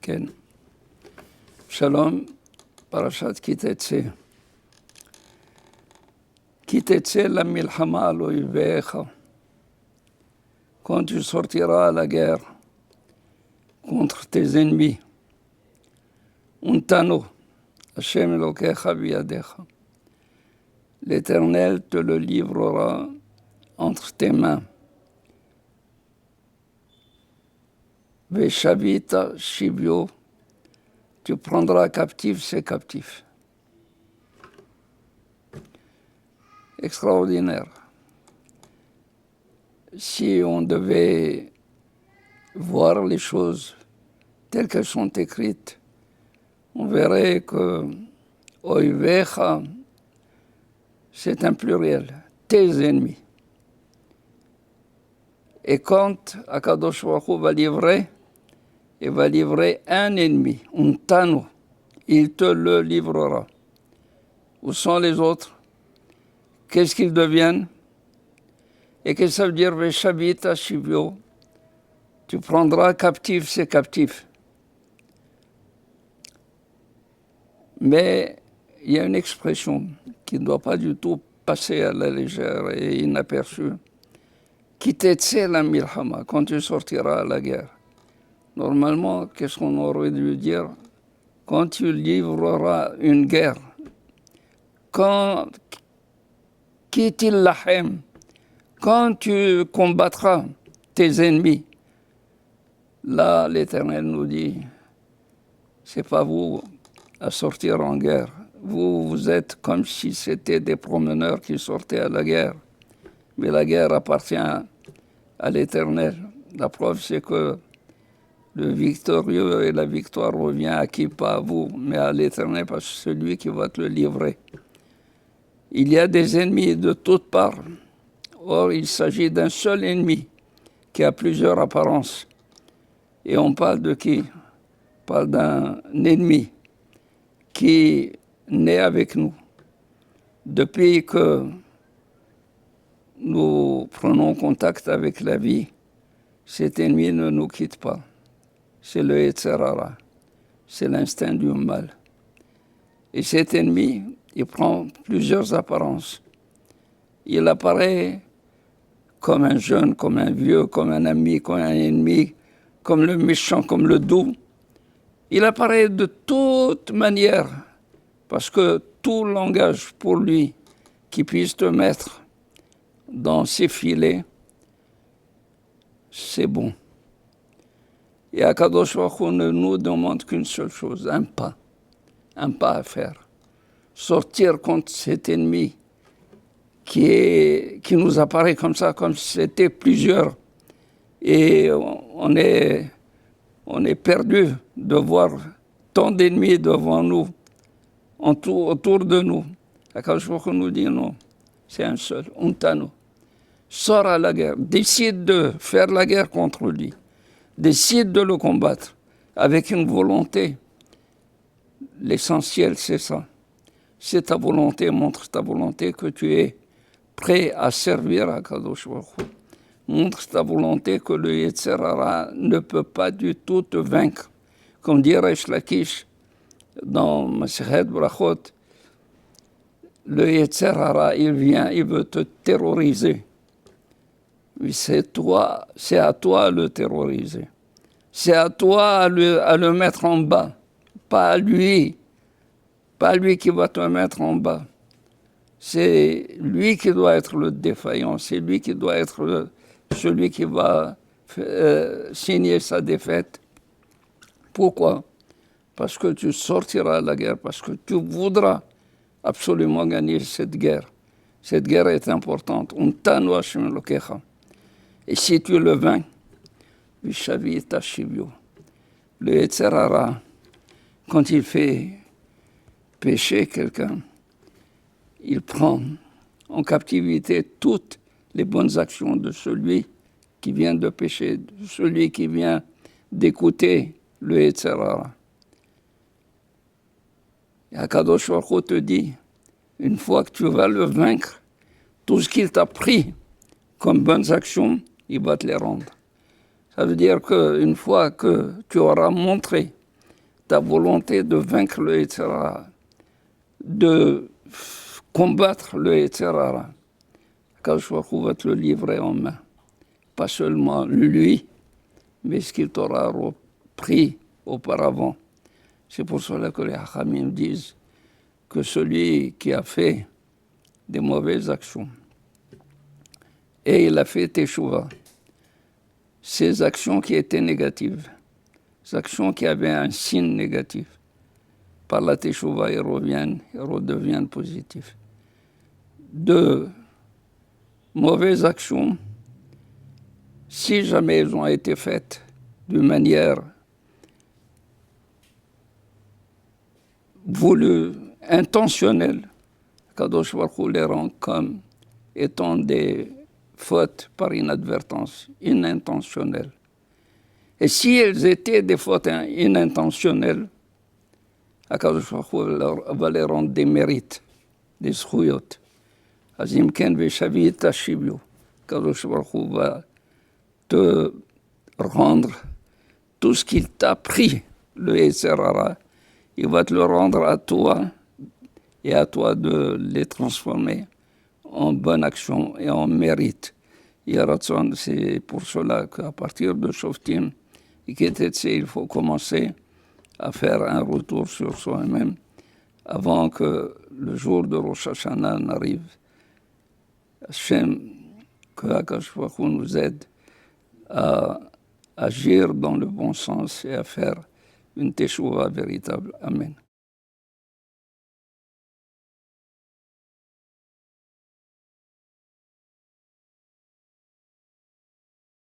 כן. שלום, פרשת כי תצא. כי תצא למלחמה על אויביך. Quand tu sortiras à la guerre contre tes ennemis, Untano, Hashem Elokecha biyadecha. L'Éternel te le livrera entre tes mains. Veshavita shibyo, tu prendras captif ces captifs. Extraordinaire. Si on devait voir les choses telles qu'elles sont écrites, on verrait que Oivecha, c'est un pluriel, tes ennemis. Et quand Akadosh Baruch Hu va livrer, il va livrer un ennemi, un tano, il te le livrera. Où sont les autres? Qu'est-ce qu'ils deviennent? Et qu'est-ce que ça veut dire Veshavita Shivyo? Tu prendras captif ces captifs. Mais il y a une expression qui ne doit pas du tout passer à la légère et inaperçue. Qui t'etse la milhama, quand tu sortiras à la guerre. Normalement, qu'est-ce qu'on aurait dû dire? Quand tu livreras une guerre. Quand quitil lahem, quand tu combattras tes ennemis. Là, l'Éternel nous dit, c'est pas vous à sortir en guerre. Vous êtes comme si c'était des promeneurs qui sortaient à la guerre. Mais la guerre appartient à l'Éternel. La preuve, c'est que le victorieux et la victoire revient à qui? Pas à vous, mais à l'Éternel, parce que c'est lui qui va te le livrer. Il y a des ennemis de toutes parts. Or, il s'agit d'un seul ennemi qui a plusieurs apparences. Et on parle de qui? On parle d'un ennemi qui naît avec nous. Depuis que nous prenons contact avec la vie, cet ennemi ne nous quitte pas. C'est le Yetzer Hara, c'est l'instinct du mal. Et cet ennemi, il prend plusieurs apparences. Il apparaît comme un jeune, comme un vieux, comme un ami, comme un ennemi, comme le méchant, comme le doux. Il apparaît de toute manière, parce que tout langage pour lui qui puisse te mettre dans ses filets, c'est bon. Et Akadosh Baruch Hu ne nous demande qu'une seule chose, un pas à faire. Sortir contre cet ennemi qui nous apparaît comme ça, comme si c'était plusieurs. Et on est perdu de voir tant d'ennemis devant nous, autour de nous. Akadosh Baruch Hu nous dit non, c'est un seul, Untano. Sors à la guerre, décide de faire la guerre contre lui, décide de le combattre avec une volonté. L'essentiel, c'est ça. C'est ta volonté, montre ta volonté que tu es prêt à servir à Kadosh Baruch Hu. Montre ta volonté que le Yetzer Hara ne peut pas du tout te vaincre. Comme dit Reish Lakish dans Masechet Brachot, le Yetzer Hara, il vient, il veut te terroriser. Mais c'est à toi de le terroriser. C'est à toi à le mettre en bas. Pas à lui. Pas lui qui va te mettre en bas. C'est lui qui doit être le défaillant. C'est lui qui doit être celui qui va signer sa défaite. Pourquoi? Parce que tu sortiras de la guerre, parce que tu voudras absolument gagner cette guerre. Cette guerre est importante. Untano Hashem Elokecha. Et si tu le vaincs, Vishavita Shivyo, le Yetzer Hara, quand il fait pécher quelqu'un, il prend en captivité toutes les bonnes actions de celui qui vient de pécher, de celui qui vient d'écouter le Yetzer Hara. Et Akadosh Baruch Hu te dit, une fois que tu vas le vaincre, tout ce qu'il t'a pris comme bonnes actions, il va te les rendre. Ça veut dire qu'une fois que tu auras montré ta volonté de vaincre le Yetzirara, de combattre le Yetzirara, Akadosh Baruch Hu va te le livrer en main. Pas seulement lui, mais ce qu'il t'aura pris auparavant. C'est pour cela que les Hachamim disent que celui qui a fait des mauvaises actions et il a fait teshuva, ces actions qui étaient négatives, ces actions qui avaient un signe négatif, par la teshuva, ils redeviennent positifs. De mauvaises actions, si jamais elles ont été faites d'une manière voulue, intentionnelle, Kadosh Baruch Hu les rend comme étant des fautes par inadvertance, inintentionnelles. Et si elles étaient des fautes inintentionnelles, Akadosh Baruch Hu va les rendre des mérites, des zchuyot. Azim ken veshavit tashivyu. Akadosh Baruch Hu va te rendre tout ce qu'il t'a pris, le Yetzirara. Il va te le rendre à toi et à toi de les transformer en bonne action et en mérite. C'est pour cela qu'à partir de Shoftim, il faut commencer à faire un retour sur soi-même avant que le jour de Rosh Hashanah n'arrive. Hashem, que Akadosh Baruch Hu nous aide à agir dans le bon sens et à faire une teshuva véritable. Amen.